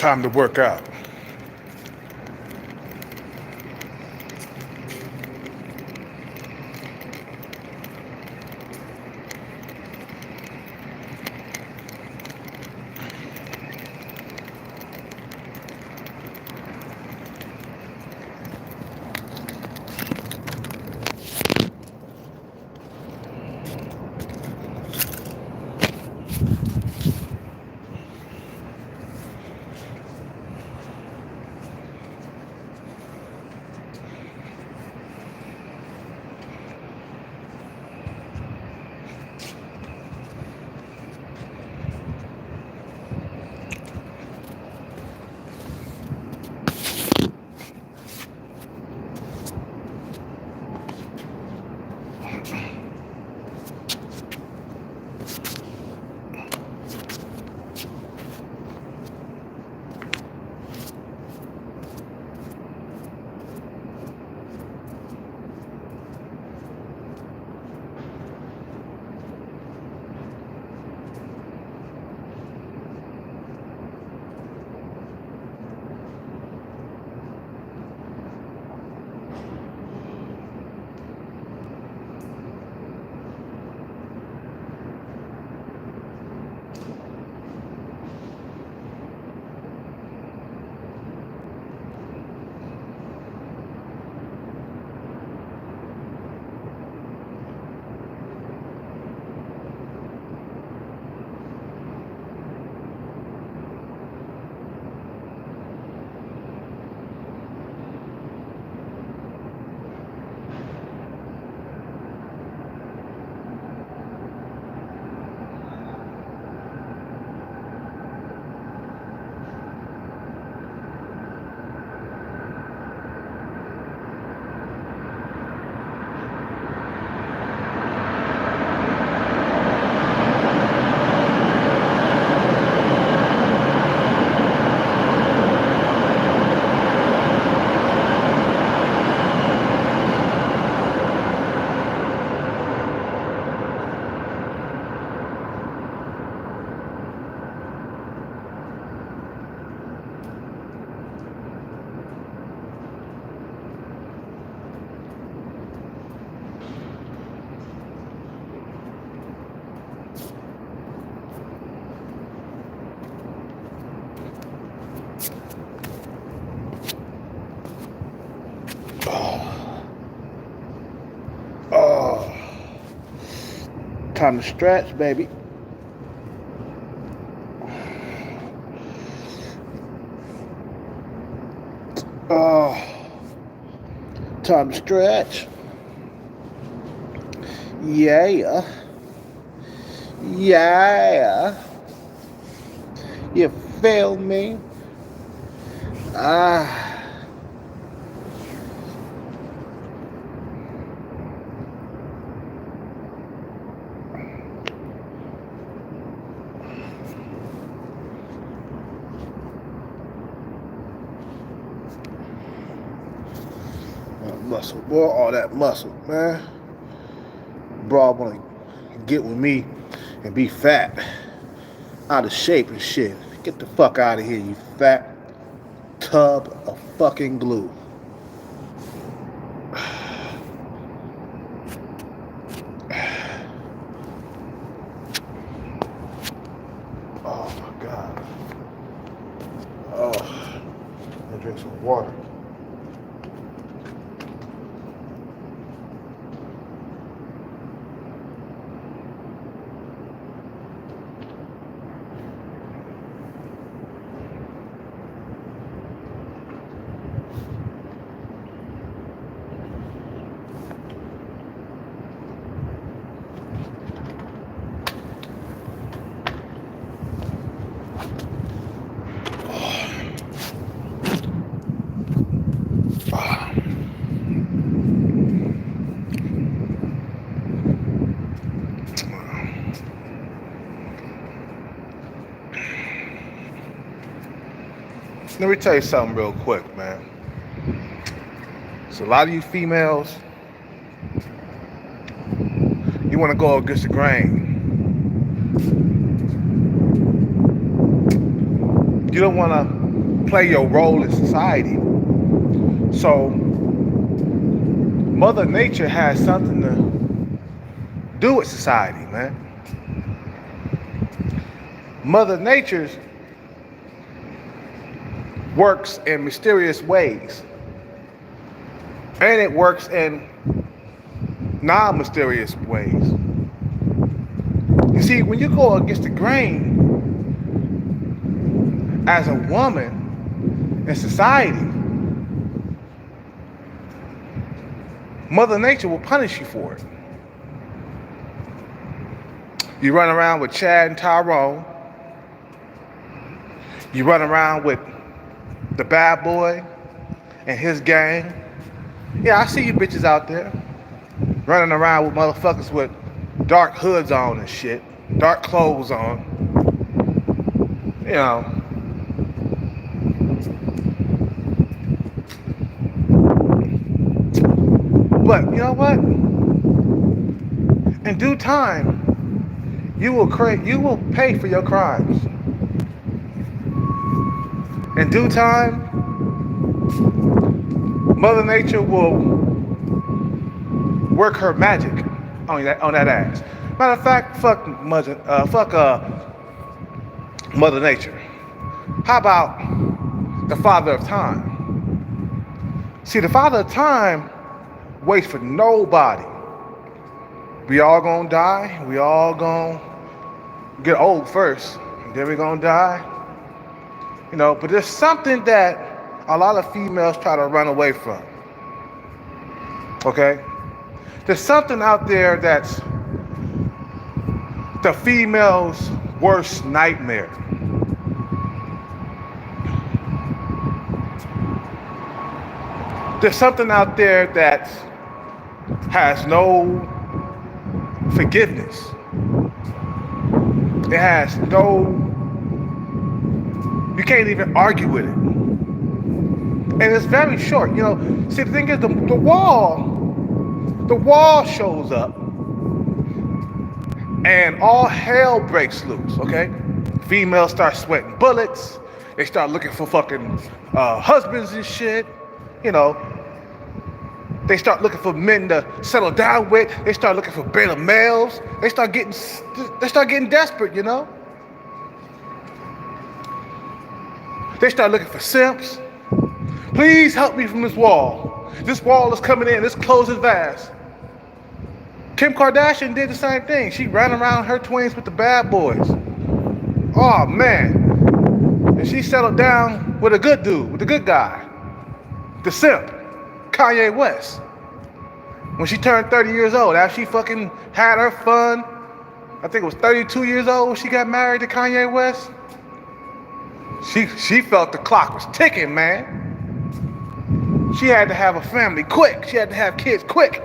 Time to work out. Oh, time to stretch, baby. Oh, time to stretch. Yeah. Yeah. You feel me? Ah. Muscle, boy, all that muscle, man. Bro, I want to get with me and be fat, out of shape and shit. Get the fuck out of here, you fat tub of fucking glue. Oh my god. Oh, I drink some water. Let me tell you something real quick, man. So a lot of you females, you want to go against the grain. You don't want to play your role in society. So Mother Nature has something to do with society, man. Mother Nature works in mysterious ways, and it works in non-mysterious ways. You see, when you go against the grain as a woman in society, Mother Nature will punish you for it. You run around with Chad and Tyrone. You run around with the bad boy and his gang. Yeah, I see you bitches out there running around with motherfuckers with dark hoods on and shit, dark clothes on. You know. But you know what? In due time, you will pay for your crimes. In due time, Mother Nature will work her magic on that ass. Matter of fact, fuck Mother Nature. How about the Father of Time? See, the Father of Time waits for nobody. We all gonna die. We all gonna get old first, and then we gonna die. You know, but there's something that a lot of females try to run away from. Okay? There's something out there that's the female's worst nightmare. There's something out there that has no forgiveness. It has no, you can't even argue with it. And it's very short. You know, see, the thing is, the wall shows up and all hell breaks loose, okay? Females start sweating bullets. They start looking for fucking husbands and shit. You know, they start looking for men to settle down with. They start looking for beta males. They start getting desperate, you know? They start looking for simps. Please help me from this wall. This wall is coming in. This close is vast. Kim Kardashian did the same thing. She ran around her 20s with the bad boys. Oh, man. And she settled down with a good dude, with a good guy. The simp, Kanye West. When she turned 30 years old, after she fucking had her fun, I think it was 32 years old when she got married to Kanye West. She felt the clock was ticking, man. She had to have a family quick. She had to have kids quick.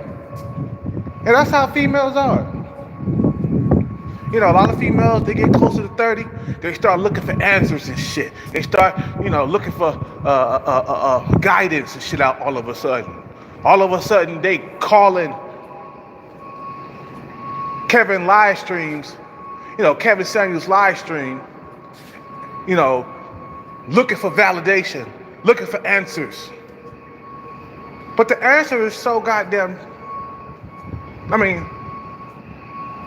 And that's how females are. You know, a lot of females, they get closer to 30, they start looking for answers and shit. They start, you know, looking for guidance and shit out all of a sudden. All of a sudden, they calling Kevin live streams, you know, Kevin Samuels live stream, you know, looking for validation, looking for answers. But the answer is so goddamn,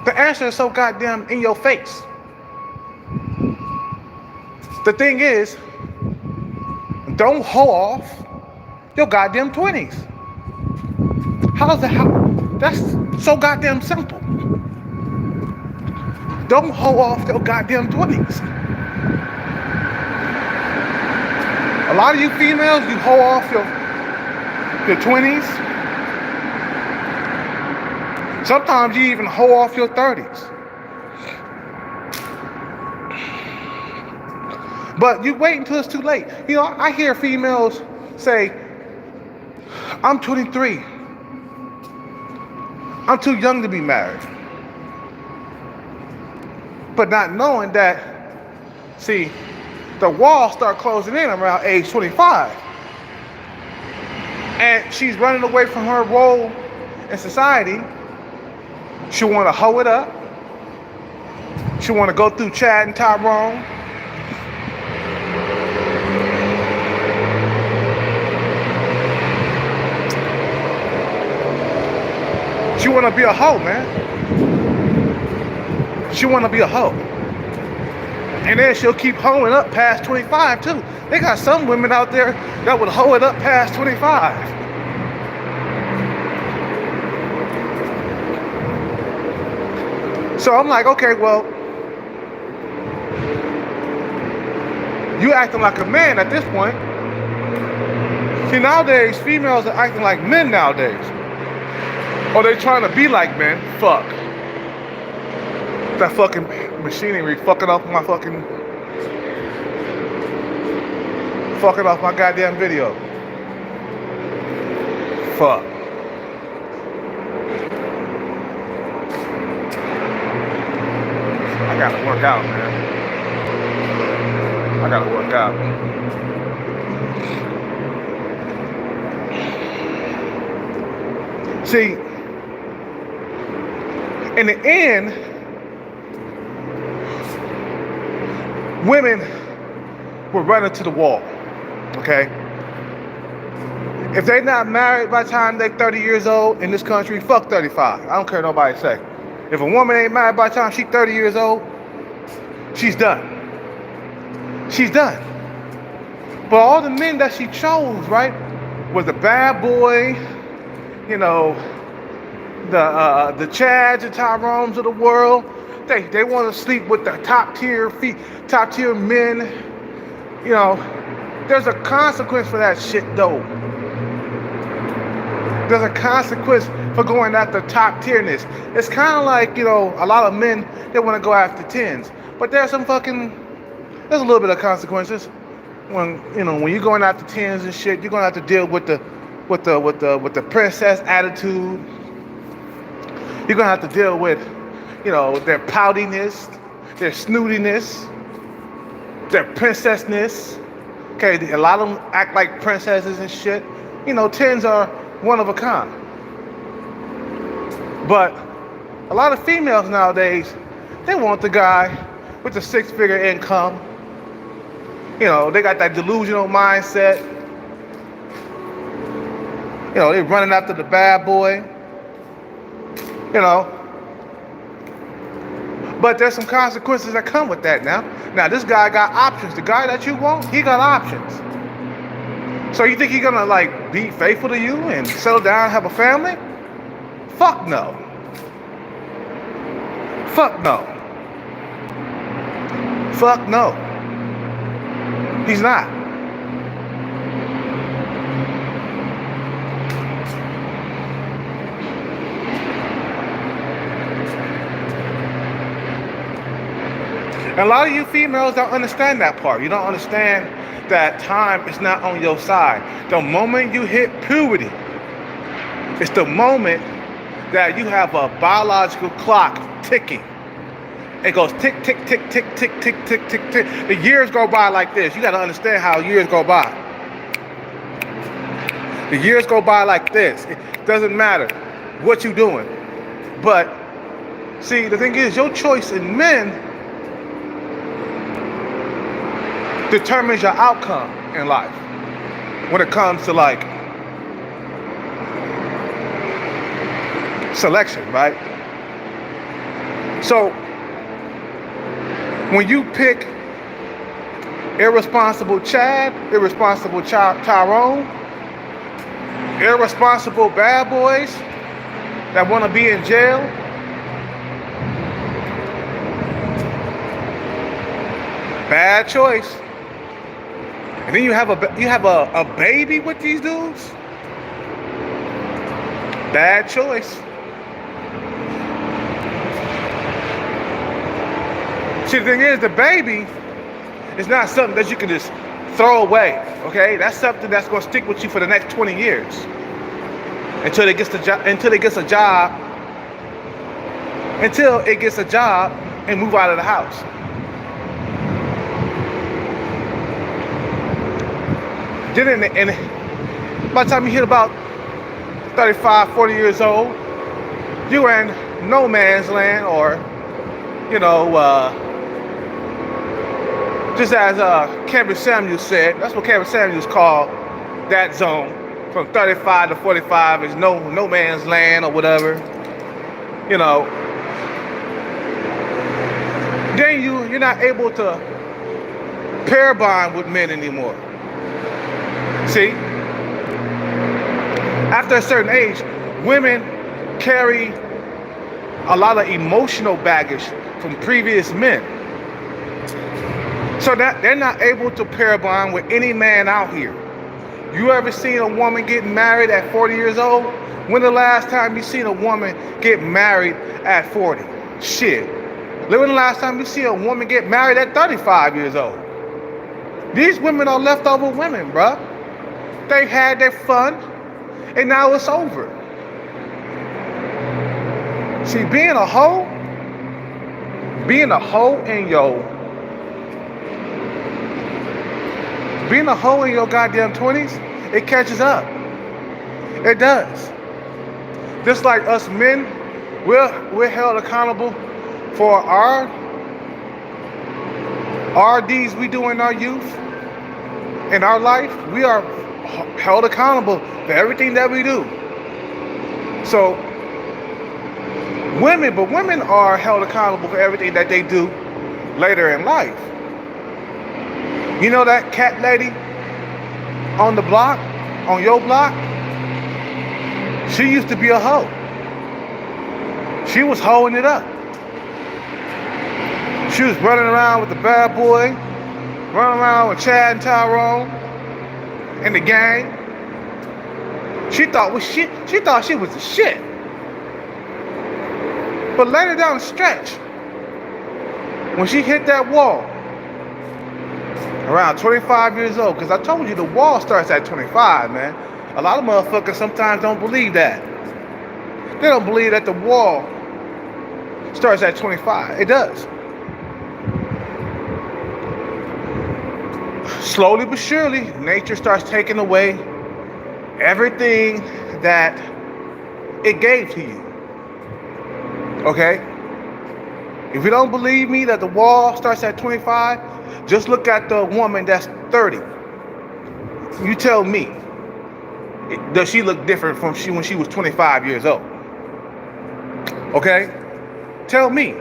the answer is so goddamn in your face. The thing is, don't hoe off your goddamn 20s. That's so goddamn simple. Don't hoe off your goddamn 20s. A lot of you females, you hoe off your 20s. Sometimes you even hoe off your 30s. But you wait until it's too late. You know, I hear females say, I'm 23. I'm too young to be married. But not knowing that, see, the walls start closing in around age 25. And she's running away from her role in society. She want to hoe it up. She want to go through Chad and Tyrone. want to be a hoe, man. She want to be a hoe. And then she'll keep hoeing up past 25 too. They got some women out there that would hoe it up past 25. So I'm like, okay, well, you acting like a man at this point. See, nowadays, females are acting like men nowadays. Or they trying to be like men. Fuck. That fucking machinery fucking off my goddamn video. Fuck. I gotta work out, man. I gotta work out. See, in the end, women will run into the wall, okay? If they're not married by the time they're 30 years old in this country, fuck 35. I don't care what nobody say. If a woman ain't married by the time she's 30 years old, she's done. She's done. But all the men that she chose, right, was the bad boy, you know, the Chads and Tyrones of the world. They want to sleep with the top tier men. You know, there's a consequence for that shit though. There's a consequence for going after top tierness. It's kind of like, you know, a lot of men, they want to go after 10s. But there's a little bit of consequences. When you're going after 10s and shit, you're gonna have to deal with the princess attitude. You're gonna have to deal with, you know, their poutiness, their snootiness, their princessness. Okay, a lot of them act like princesses and shit. You know, 10s are one of a kind. But a lot of females nowadays, they want the guy with the 6-figure income. You know, they got that delusional mindset. You know, they running after the bad boy. You know. But there's some consequences that come with that now. Now, this guy got options. The guy that you want, he got options. So you think he's gonna, like, be faithful to you and settle down and have a family? Fuck no. Fuck no. Fuck no. He's not. And a lot of you females don't understand that part. You don't understand that time is not on your side. The moment you hit puberty, it's the moment that you have a biological clock ticking. It goes tick, tick, tick, tick, tick, tick, tick, tick, tick. The years go by like this. You got to understand how years go by. The years go by like this. It doesn't matter what you're doing. But, see, the thing is, your choice in men determines your outcome in life. When it comes to, like, selection, right? So, when you pick irresponsible Chad, irresponsible Tyrone, irresponsible bad boys that want to be in jail, bad choice. And then you have a baby with these dudes, bad choice. See, the thing is, the baby is not something that you can just throw away, okay? That's something that's going to stick with you for the next 20 years until it gets a job and move out of the house. Then, and by the time you hit about 35, 40 years old, you're in no man's land, or, you know, just as Kevin Samuels said, that's what Kevin Samuels called that zone from 35 to 45 is no man's land or whatever. you know, then you're not able to pair bond with men anymore. See? After a certain age, women carry a lot of emotional baggage from previous men. So that they're not able to pair bond with any man out here. You ever seen a woman get married at 40 years old? When the last time you seen a woman get married at 40? Shit. When the last time you see a woman get married at 35 years old? These women are leftover women, bruh. They've had their fun, and now it's over. See, being a hoe in your goddamn 20s, it catches up. It does. Just like us men, we're held accountable for our deeds we do in our youth, in our life. We are held accountable for everything that we do. So women are held accountable for everything that they do later in life. You know that cat lady on the block, on your block? She used to be a hoe. She was hoeing it up. She was running around with the bad boy, running around with Chad and Tyrone and the gang. She thought she was the shit. But later down the stretch, when she hit that wall, around 25 years old, because I told you the wall starts at 25, man. A lot of motherfuckers sometimes don't believe that. They don't believe that the wall starts at 25. It does. Slowly but surely, nature starts taking away everything that it gave to you. Okay? If you don't believe me that the wall starts at 25, just look at the woman that's 30. You tell me, does she look different from when she was 25 years old? Okay? Tell me.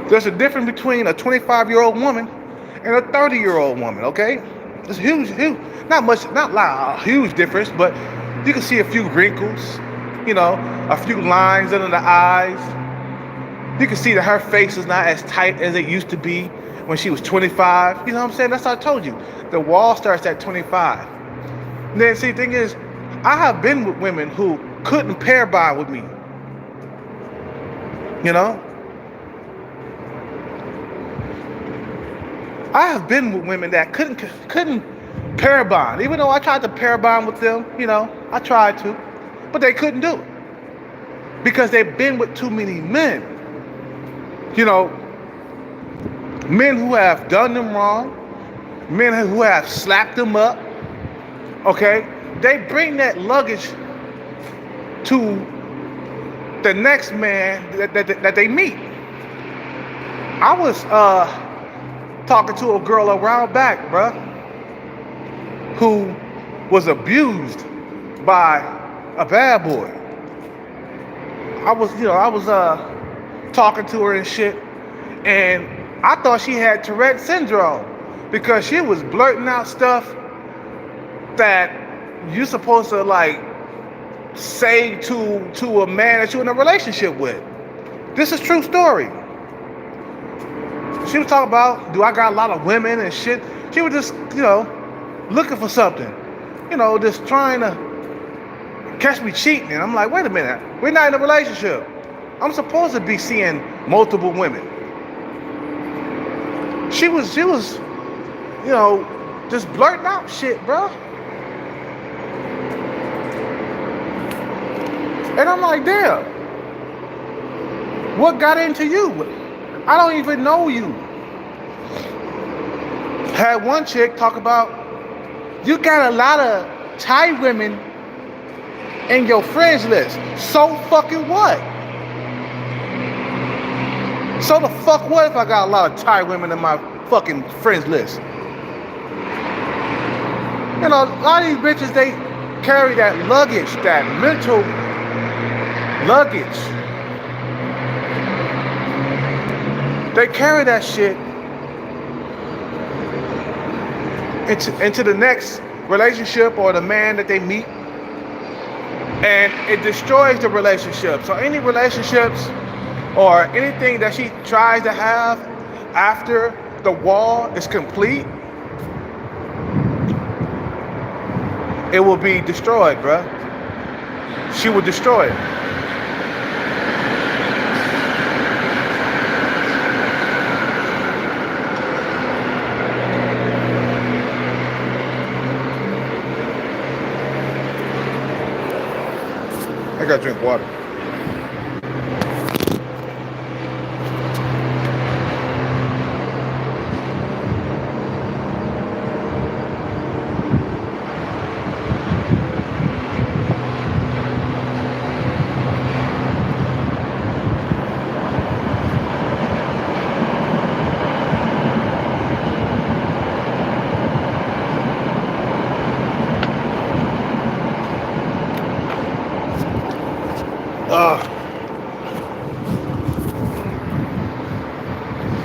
There's a difference between a 25-year-old woman and a 30-year-old woman, okay? It's huge, not a huge difference, but you can see a few wrinkles, you know, a few lines under the eyes. You can see that her face is not as tight as it used to be when she was 25. You know what I'm saying? That's what I told you. The wall starts at 25. And then, see, the thing is, I have been with women who couldn't pair bond with me. You know? I have been with women that couldn't pair bond. Even though I tried to pair bond with them, you know, I tried to. But they couldn't do it. Because they've been with too many men. You know, men who have done them wrong, men who have slapped them up, okay? They bring that luggage to the next man that they meet. I was talking to a girl a while back, bruh, who was abused by a bad boy. I was talking to her and shit, and I thought she had Tourette syndrome because she was blurting out stuff that you're supposed to like say to a man that you're in a relationship with. This is true story. She was talking about, do I got a lot of women and shit? She was just, you know, looking for something. You know, just trying to catch me cheating. And I'm like, wait a minute. We're not in a relationship. I'm supposed to be seeing multiple women. She was, you know, just blurting out shit, bro. And I'm like, damn. What got into you? I don't even know you. Had one chick talk about, you got a lot of Thai women in your friends list. So fucking what? So the fuck what if I got a lot of Thai women in my fucking friends list? You know, a lot of these bitches, carry that luggage, that mental luggage. They carry that shit into the next relationship or the man that they meet, and it destroys the relationship. So any relationships or anything that she tries to have after the wall is complete, it will be destroyed, bruh. She will destroy it. I gotta drink water.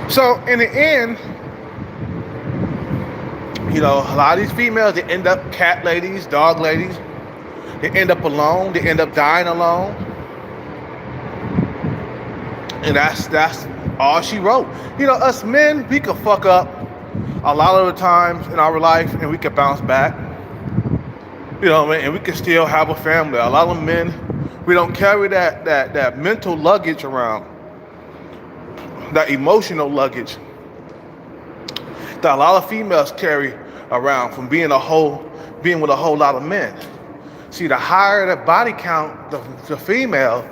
So in the end, you know, a lot of these females, they end up cat ladies, dog ladies. They end up alone. They end up dying alone. And that's all she wrote. You know, us men, we could fuck up a lot of the times in our life, and we could bounce back. You know what I mean? And we can still have a family. A lot of men, we don't carry that mental luggage around, that emotional luggage that a lot of females carry around from being with a whole lot of men. See, the higher the body count, the female,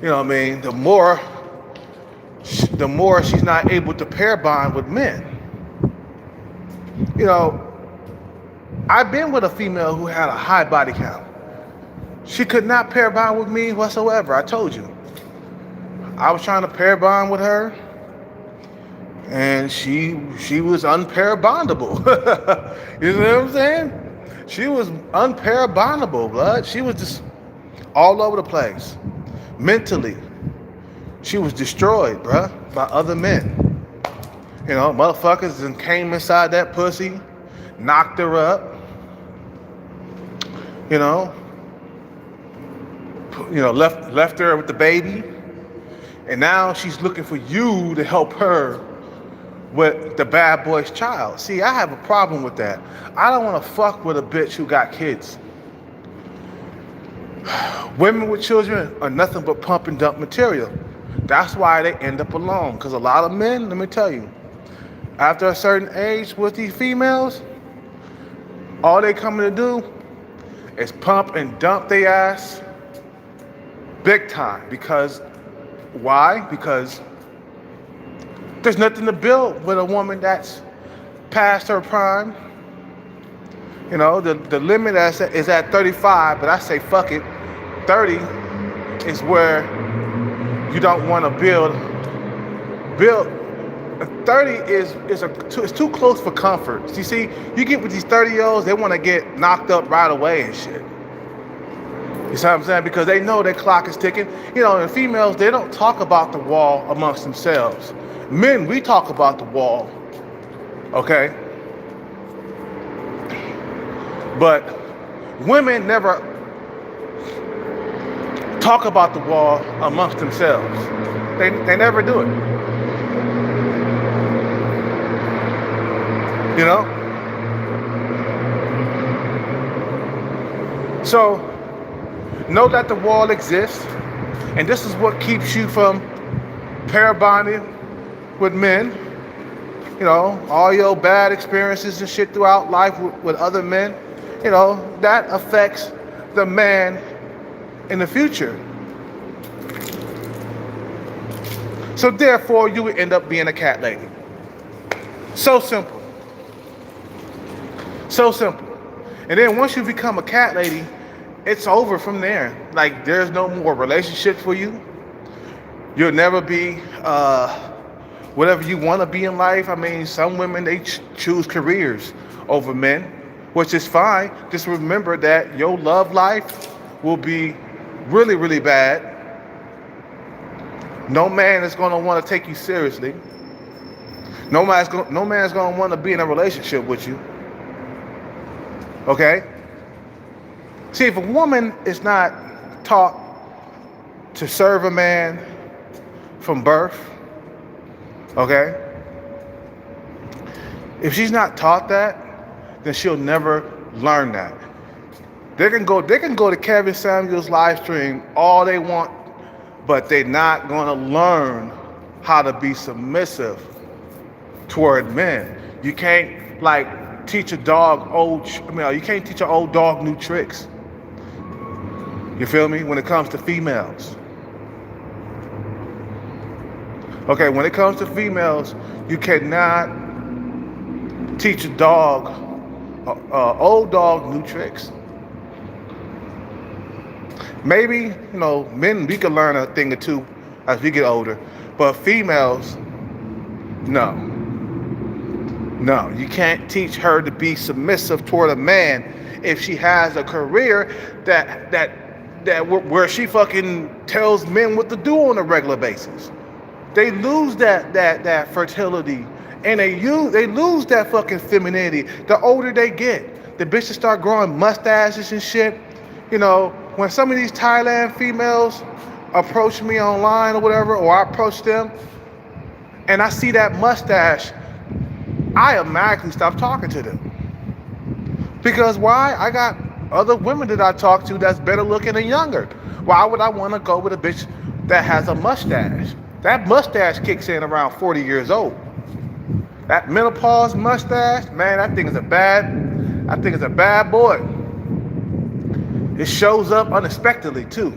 you know what I mean, the more she's not able to pair bond with men. You know, I've been with a female who had a high body count. She could not pair bond with me whatsoever. I told you. I was trying to pair bond with her, and she was unpair bondable. You know what I'm saying? She was unpair bondable, blood. She was just all over the place. Mentally, she was destroyed, bruh, by other men. You know, motherfuckers then came inside that pussy, knocked her up. You know, left her with the baby. And now she's looking for you to help her with the bad boy's child. See, I have a problem with that. I don't want to fuck with a bitch who got kids. Women with children are nothing but pump and dump material. That's why they end up alone. Because a lot of men, let me tell you, after a certain age with these females, all they coming to do is pump and dump their ass big time. Because why? Because there's nothing to build with a woman that's past her prime. You know, the limit is at 35, but I say fuck it. 30 is where you don't want to build. 30 is too close for comfort. You see, you get with these 30-year-olds, they want to get knocked up right away and shit. You see what I'm saying? Because they know their clock is ticking. You know, and females, they don't talk about the wall amongst themselves. Men, we talk about the wall, okay? But women never talk about the wall amongst themselves. They never do it. You know? So, know that the wall exists, and this is what keeps you from pair bonding with men. You know, all your bad experiences and shit throughout life with other men, you know, that affects the man in the future. So therefore, you would end up being a cat lady. So simple. So simple. And then once you become a cat lady, it's over from there. Like, there's no more relationships for you. You'll never be whatever you want to be in life. I mean, some women, they choose careers over men. which is fine. Just remember that your love life will be really, really bad. No man is going to want to take you seriously. No man's going to want to be in a relationship with you. Okay? See, if a woman is not taught to serve a man from birth, okay? If she's not taught that, then she'll never learn that. They can go to Kevin Samuels live stream all they want, but they're not gonna learn how to be submissive toward men. You can't teach a dog you can't teach an old dog new tricks. You feel me? When it comes to females. Okay, when it comes to females, you cannot teach a dog, old dog, new tricks. Maybe, men, we can learn a thing or two as we get older, but females, no. No, you can't teach her to be submissive toward a man if she has a career where she fucking tells men what to do on a regular basis. They lose that fertility, and they lose that fucking femininity the older they get. The bitches start growing mustaches and shit. When some of these Thailand females approach me online or whatever, or I approach them, and I see that mustache, I automatically stop talking to them. Because why? I got other women that I talk to that's better looking and younger. Why would I want to go with a bitch that has a mustache? That mustache kicks in around 40 years old. That menopause mustache, man, that thing is a bad boy. It shows up unexpectedly too.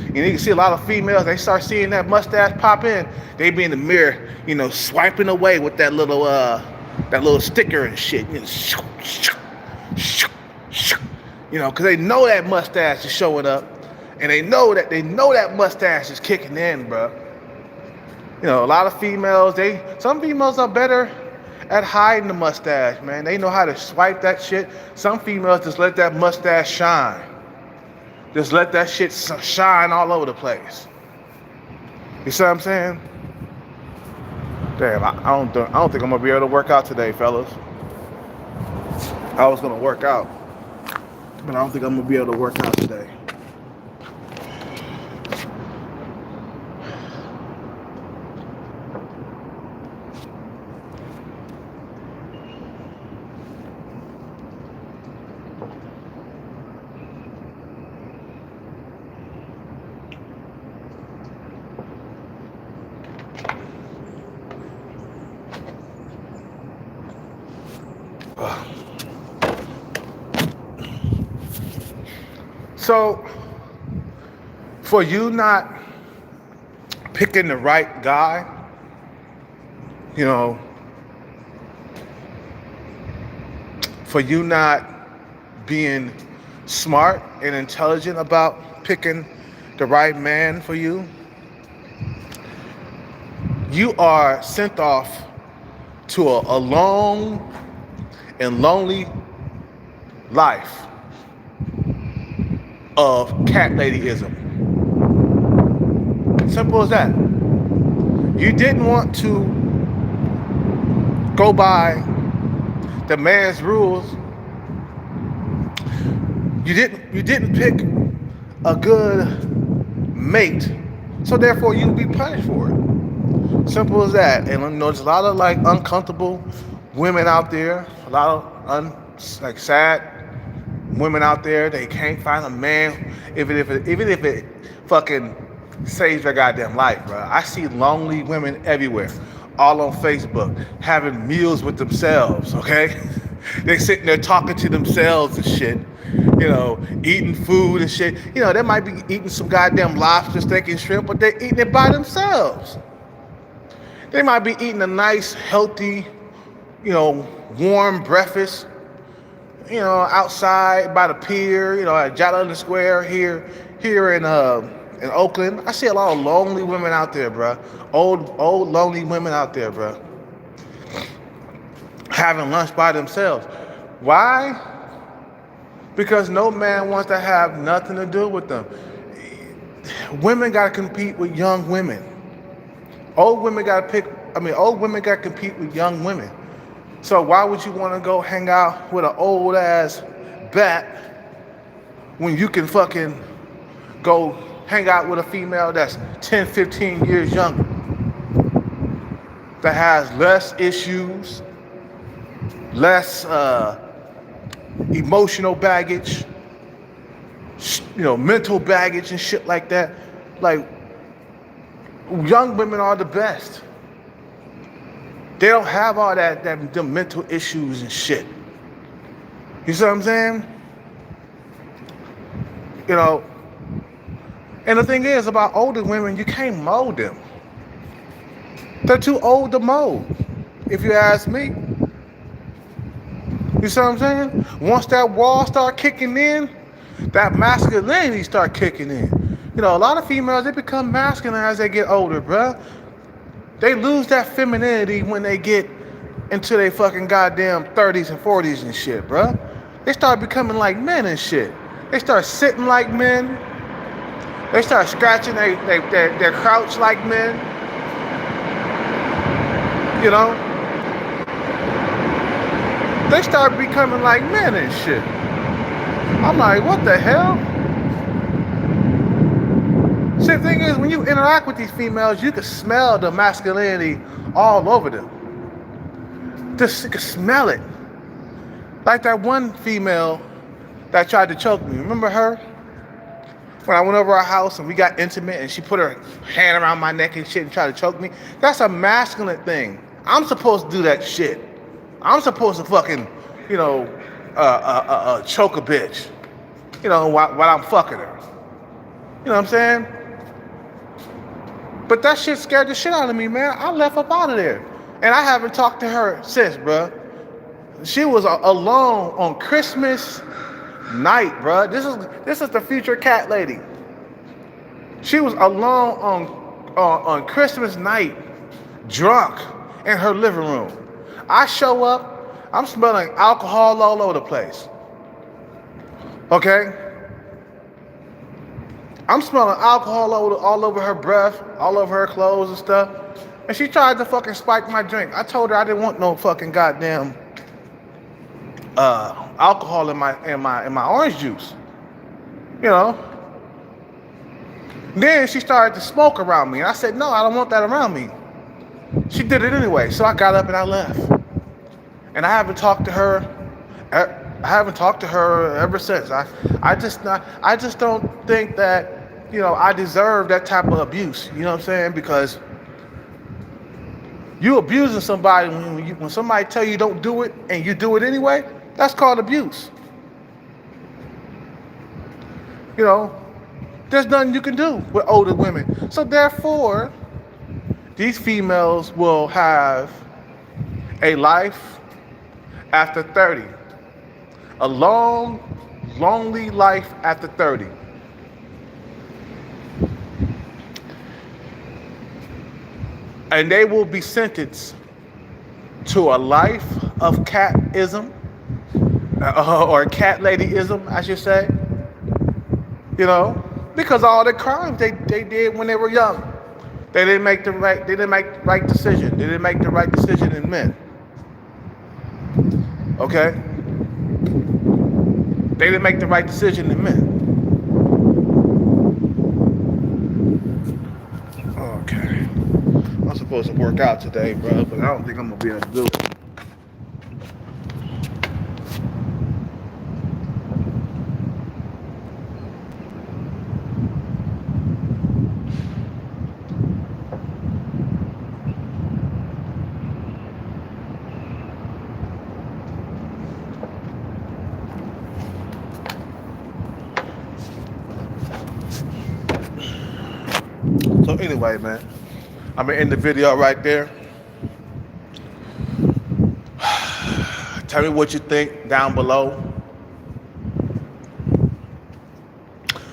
You can see a lot of females, they start seeing that mustache pop in, they be in the mirror, swiping away with that little sticker and shit. Because they know that mustache is showing up, and they know that mustache is kicking in, bro. A lot of females, some females are better at hiding the mustache, man. They know how to swipe that shit. Some females just let that mustache shine. Just let that shit shine all over the place. You see what I'm saying? Damn, I don't think I'm gonna be able to work out today, fellas. I was gonna work out, but I don't think I'm gonna be able to work out today. So, for you not picking the right guy, for you not being smart and intelligent about picking the right man for you, you are sent off to a long and lonely life of cat ladyism. Simple as that. You didn't want to go by the man's rules. You didn't pick a good mate, so therefore you'll be punished for it. Simple as that. And there's a lot of uncomfortable women out there, a lot of sad women out there. They can't find a man, even if it fucking saves their goddamn life, bro. I see lonely women everywhere, all on Facebook, having meals with themselves. Okay, they sitting there talking to themselves and shit. Eating food and shit. They might be eating some goddamn lobster, steak, and shrimp, but they're eating it by themselves. They might be eating a nice, healthy, warm breakfast, outside by the pier, at Jolly Square here in Oakland. I see a lot of lonely women out there, bro. Old lonely women out there, bro. Having lunch by themselves. Why? Because no man wants to have nothing to do with them. Women got to compete with young women. Old women got to compete with young women. So why would you want to go hang out with an old ass bat when you can fucking go hang out with a female that's 10, 15 years younger, that has less issues, less emotional baggage, mental baggage and shit like that? Like, young women are the best. They don't have all the mental issues and shit. You see what I'm saying? And the thing is about older women, you can't mold them. They're too old to mold, if you ask me. You see what I'm saying? Once that wall start kicking in, that masculinity start kicking in. A lot of females, they become masculine as they get older, bruh. They lose that femininity when they get into their fucking goddamn 30s and 40s and shit, bruh. They start becoming like men and shit. They start sitting like men. They start scratching their crouch like men. They start becoming like men and shit. I'm like, what the hell? See, the thing is, when you interact with these females, you can smell the masculinity all over them. Just you can smell it. Like that one female that tried to choke me. Remember her? When I went over our house and we got intimate and she put her hand around my neck and shit and tried to choke me. That's a masculine thing. I'm supposed to do that shit. I'm supposed to fucking, choke a bitch. While I'm fucking her. You know what I'm saying? But that shit scared the shit out of me, man. I left up out of there. And I haven't talked to her since, bruh. She was alone on Christmas night, bruh. This is the future cat lady. She was alone on Christmas night, drunk, in her living room. I show up, I'm smelling alcohol all over the place. Okay? I'm smelling alcohol all over her breath, all over her clothes and stuff. And she tried to fucking spike my drink. I told her I didn't want no fucking goddamn alcohol in my orange juice. Then she started to smoke around me. And I said, no, I don't want that around me. She did it anyway. So I got up and I left. And I haven't talked to her. Ever since. I just don't think that, I deserve that type of abuse. You know what I'm saying? Because you abusing somebody when somebody tell you don't do it and you do it anyway, that's called abuse. There's nothing you can do with older women. So therefore, these females will have a life after 30. A long, lonely life after 30. And they will be sentenced to a life of catism, or cat ladyism, I should say. Because all the crimes they did when they were young. They didn't make the right decision. They didn't make the right decision in men. Okay? They didn't make the right decision in men. Okay. I'm supposed to work out today, bro, but I don't think I'm gonna be able to do it. So anyway, man, I'm gonna end the video right there. Tell me what you think down below.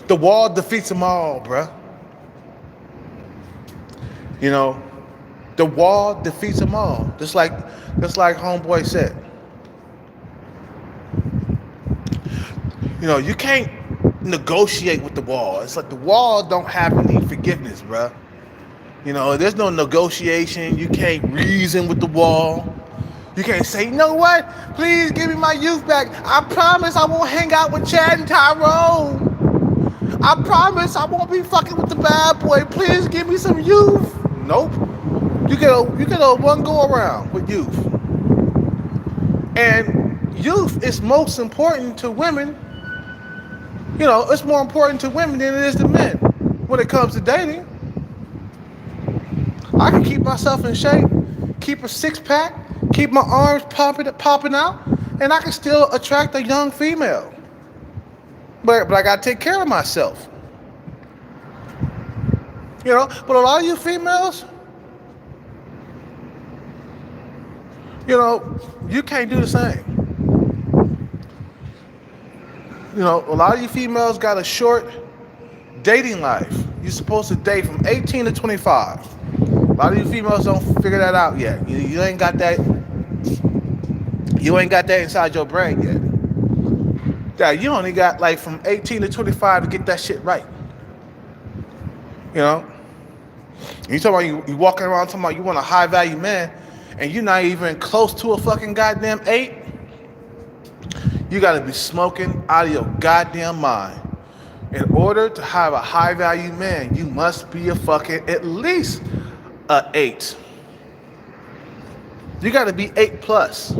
The wall defeats them all, bruh. The wall defeats them all. Just like homeboy said. You can't negotiate with the wall. It's like the wall don't have any forgiveness, bruh. There's no negotiation. You can't reason with the wall. You can't say, you know what? Please give me my youth back. I promise I won't hang out with Chad and Tyrone. I promise I won't be fucking with the bad boy. Please give me some youth. Nope. You get a one go around with youth. And youth is most important to women. It's more important to women than it is to men when it comes to dating. I can keep myself in shape, keep a six-pack, keep my arms popping out, and I can still attract a young female. But I gotta take care of myself. But a lot of you females, you can't do the same. A lot of you females got a short dating life. You're supposed to date from 18 to 25. A lot of you females don't figure that out yet. You ain't got that. You ain't got that inside your brain yet. That you only got like from 18 to 25 to get that shit right. You talking about you walking around talking about you want a high value man, and you're not even close to a fucking goddamn 8. You gotta be smoking out of your goddamn mind. In order to have a high value man, you must be a fucking at least a 8. You gotta be 8 plus.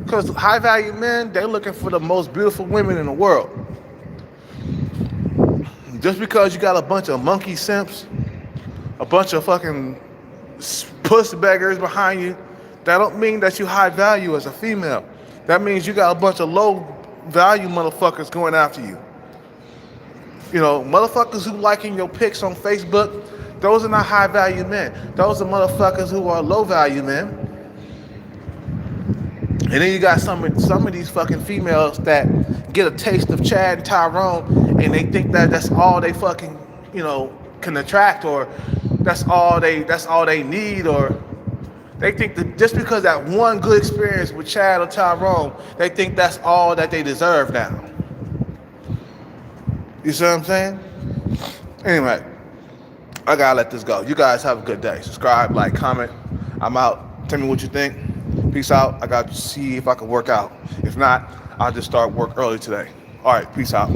Because high value men, they're looking for the most beautiful women in the world. Just because you got a bunch of monkey simps, a bunch of fucking puss beggars behind you, that don't mean that you high value as a female. That means you got a bunch of low value motherfuckers going after you. Motherfuckers who liking your pics on Facebook, those are not high value men. Those are motherfuckers who are low value men. And then you got some of these fucking females that get a taste of Chad and Tyrone, and they think that that's all they fucking, can attract, or that's all they need, or they think that just because that one good experience with Chad or Tyrone, they think that's all that they deserve now. You see what I'm saying? Anyway, I gotta let this go. You guys have a good day. Subscribe, like, comment. I'm out. Tell me what you think. Peace out. I got to see if I can work out. If not, I'll just start work early today. All right, peace out.